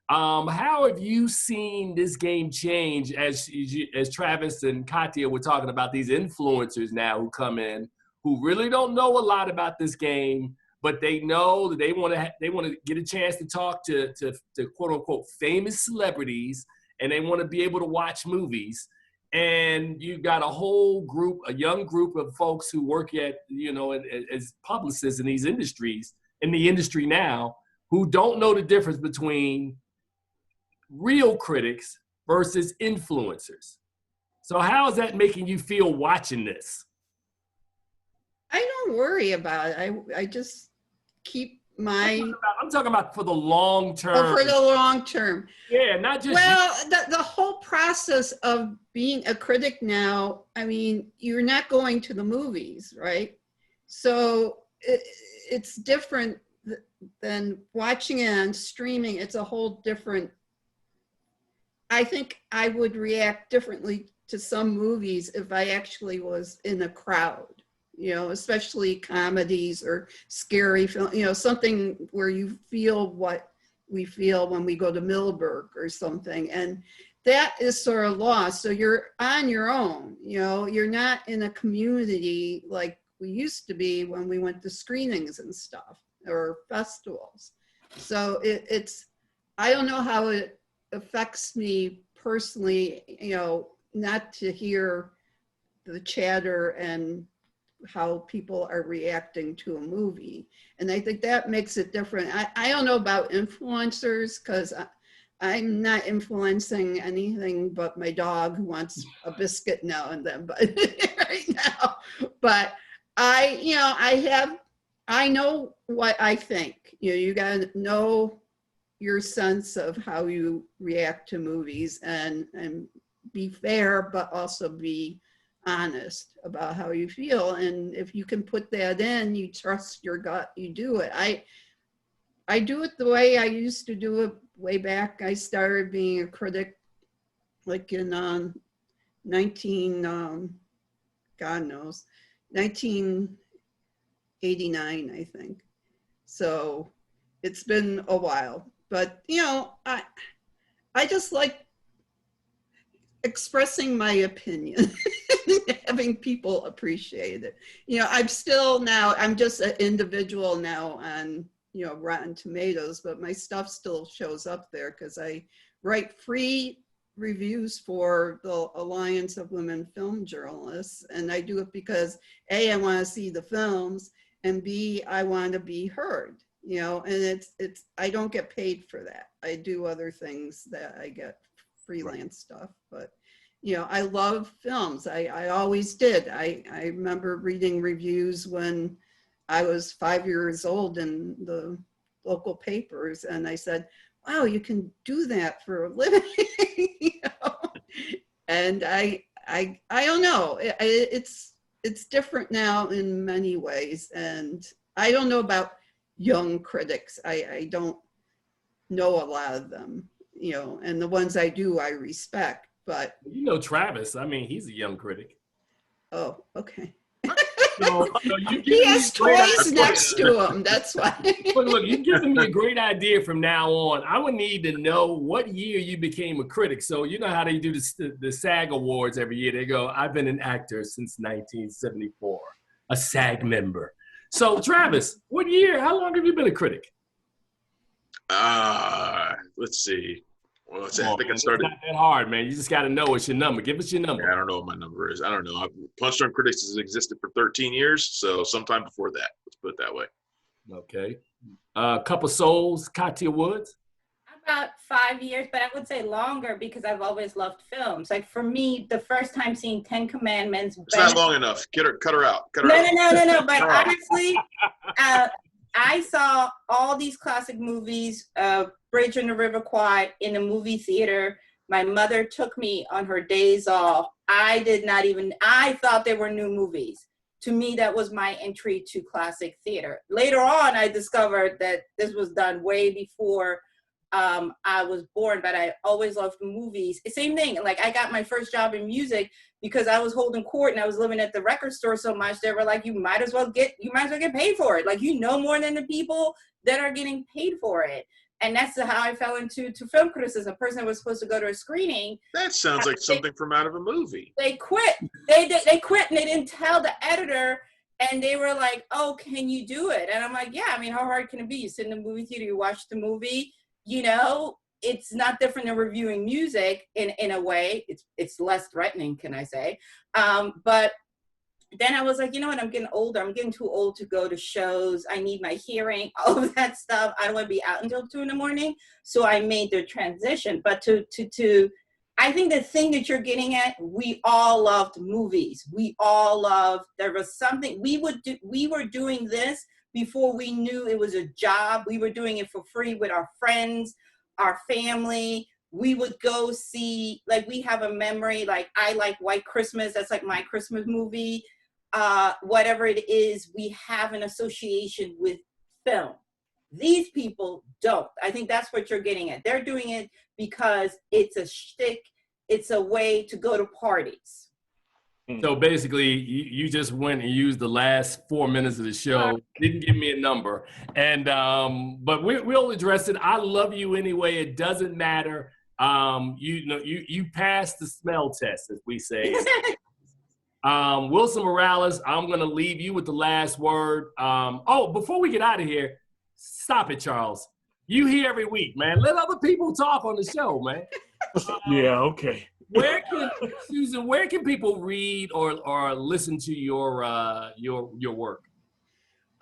How have you seen this game change as Travis and Kathia were talking about these influencers now who come in, who really don't know a lot about this game, but they know that they want to get a chance to talk to quote unquote famous celebrities, and they want to be able to watch movies. And you got a whole group, a young group of folks who work at, you know, as publicists in these industries, in the industry now, who don't know the difference between real critics versus influencers. So how is that making you feel watching this? I don't worry about it. I just keep my. I'm talking about for the long term. Oh, for the long term. Yeah, not just. Well, the whole process of being a critic now, I mean, you're not going to the movies, right? So it's different than watching it on streaming. It's a whole different. I think I would react differently to some movies if I actually was in a crowd, you know, especially comedies or scary film, you know, something where you feel what we feel when we go to Millburg or something. And that is sort of lost. So you're on your own, you know, you're not in a community like we used to be when we went to screenings and stuff or festivals. So it's, I don't know how it affects me personally, you know, not to hear the chatter and how people are reacting to a movie. And I think that makes it different. I don't know about influencers because I'm not influencing anything but my dog who wants a biscuit now and then, but right now. But I know what I think. You know, you gotta know your sense of how you react to movies and be fair, but also be honest about how you feel. And if you can put that in, you trust your gut, you do it. I do it the way I used to do it way back. I started being a critic like in 1989, I think. So it's been a while, but you know, I just like expressing my opinion, having people appreciate it. You know, I'm just an individual now on, you know, Rotten Tomatoes, but my stuff still shows up there because I write free reviews for the Alliance of Women Film Journalists. And I do it because A, I want to see the films, and B, I want to be heard, you know, and I don't get paid for that. I do other things that I get freelance stuff, but you know, I love films. I always did. I remember reading reviews when I was 5 years old in the local papers, and I said, wow, you can do that for a living. You know? And I don't know, it's different now in many ways. And I don't know about young critics. I don't know a lot of them, you know, and the ones I do, I respect, but. You know Travis, I mean, he's a young critic. Oh, okay. So, he has toys next to him, that's why. Look, you're giving me a great idea from now on. I would need to know what year you became a critic. So you know how they do the SAG Awards every year. They go, I've been an actor since 1974, a SAG member. So Travis, what year, how long have you been a critic? Let's see. Well, let's see. I think I started. It's not that hard, man. You just got to know what's your number. Give us your number. Yeah, I don't know what my number is. I don't know. Punch Drunk Critics has existed for 13 years, so sometime before that. Let's put it that way. Okay. Cup of Souls, Kathia Woods. About 5 years, but I would say longer because I've always loved films. Like for me, the first time seeing 10 Commandments. It's not long enough. Cut her out. Cut her out. No. But honestly, I saw all these classic movies, Bridge on the River Kwai, in the movie theater. My mother took me on her days off. I thought they were new movies. To me, that was my entry to classic theater. Later on, I discovered that this was done way before I was born, but I always loved movies. Same thing, like I got my first job in music because I was holding court and I was living at the record store so much. They were like, you might as well get paid for it. Like, you know more than the people that are getting paid for it. And that's how I fell into film criticism. A person that was supposed to go to a screening. That sounds like something from out of a movie. They quit. They quit and they didn't tell the editor. And they were like, oh, can you do it? And I'm like, yeah, I mean, how hard can it be? You sit in the movie theater, you watch the movie, you know, it's not different than reviewing music in a way. It's less threatening, can I say. But then I was like, you know what, I'm getting older. I'm getting too old to go to shows. I need my hearing, all of that stuff. I don't want to be out until 2 a.m. So I made the transition. But I think the thing that you're getting at, we all loved movies. We all loved, there was something, we were doing this before we knew it was a job. We were doing it for free with our friends, our family. We would go see, like, we have a memory, like I like White Christmas. That's like my Christmas movie. Whatever it is, we have an association with film. These people don't. I think that's what you're getting at. They're doing it because it's a shtick. It's a way to go to parties. So basically, you just went and used the last 4 minutes of the show. Didn't give me a number, and but we'll address it. I love you anyway. It doesn't matter. You passed the smell test, as we say. Wilson Morales, I'm gonna leave you with the last word. Before we get out of here, stop it, Charles. You here every week, man. Let other people talk on the show, man. Yeah, okay. Susan, where can people read or listen to your work?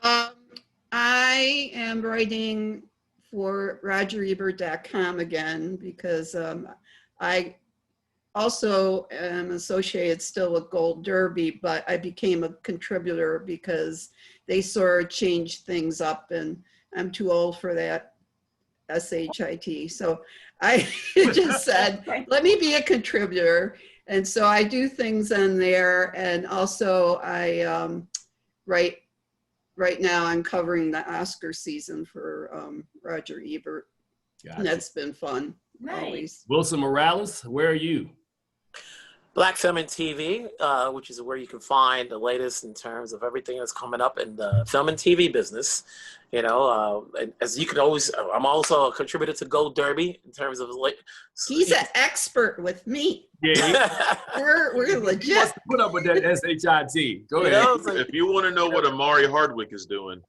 I am writing for RogerEbert.com again because I also am associated still with Gold Derby, but I became a contributor because they sort of changed things up, and I'm too old for that SHIT. So I just said, let me be a contributor. And so I do things on there. And also I right now I'm covering the Oscar season for Roger Ebert. Gotcha. And that's been fun. Nice. Always. Wilson Morales, where are you? BlackFilmandTV, which is where you can find the latest in terms of everything that's coming up in the film and TV business. You know, as you can always, I'm also a contributor to Go Derby in terms of He's an expert with me. Yeah, We're legit. he wants to put up with that SHIT. Go ahead. know, like, If you want to know what Amari Hardwick is doing,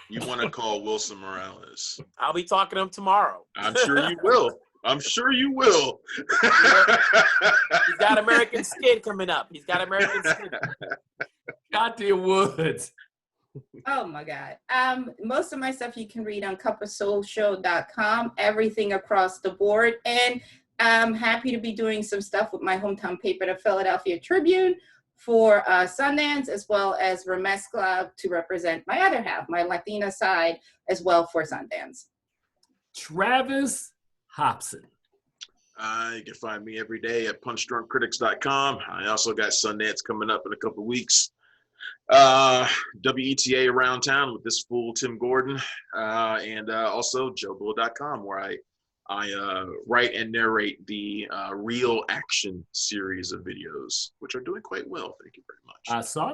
you want to call Wilson Morales. I'll be talking to him tomorrow. I'm sure you will. I'm sure you will. He's got American Skin coming up. He's got American Skin. Kathia Woods. Oh my God. Most of my stuff you can read on cupofsoulshow.com, everything across the board. And I'm happy to be doing some stuff with my hometown paper, the Philadelphia Tribune, for Sundance, as well as Remezcla to represent my other half, my Latina side, as well for Sundance. Travis Hopson. You can find me every day at punchdrunkcritics.com. I also got Sundance coming up in a couple of weeks. WETA around town with this fool Tim Gordon, and also JoeBull.com, where I write and narrate the Real Action series of videos, which are doing quite well. Thank you very much. I saw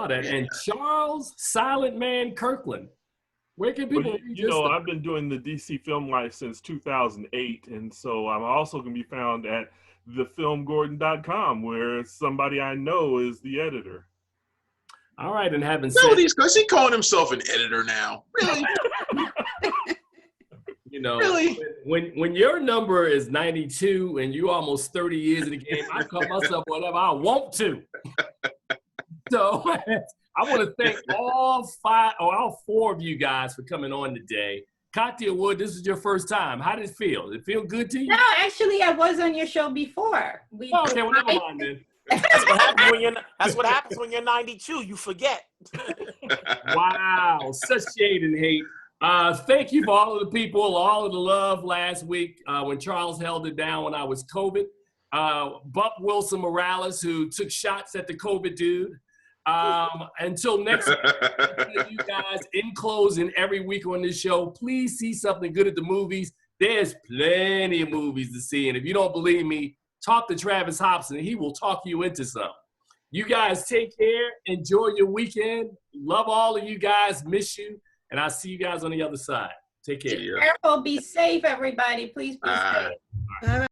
that. Yeah. And Charles Silent Man Kirkland. Where can people read You your know, stuff? I've been doing the DC Film Life since 2008, and so I'm also going to be found at thefilmgordon.com, where somebody I know is the editor. All right, and having No, said, these guys, he calling himself an editor now. Really? you know, Really? when your number is 92 and you almost 30 years in the game, I call myself whatever I want to. So I want to thank all four of you guys for coming on today. Kathia Wood, this is your first time. How did it feel? Did it feel good to you? No, actually, I was on your show before. Okay, well, never mind then. That's what happens when you're 92. You forget. Wow, such shade and hate. Thank you for all of the people, all of the love last week when Charles held it down when I was COVID. Buck Wilson Morales, who took shots at the COVID dude. Until next week, you guys, in closing, every week on this show, please see something good at the movies. There's plenty of movies to see. And if you don't believe me, talk to Travis Hopson and he will talk you into some. You guys take care. Enjoy your weekend. Love all of you guys. Miss you. And I'll see you guys on the other side. Take care. Be careful. Be safe, everybody. Please be safe. Bye.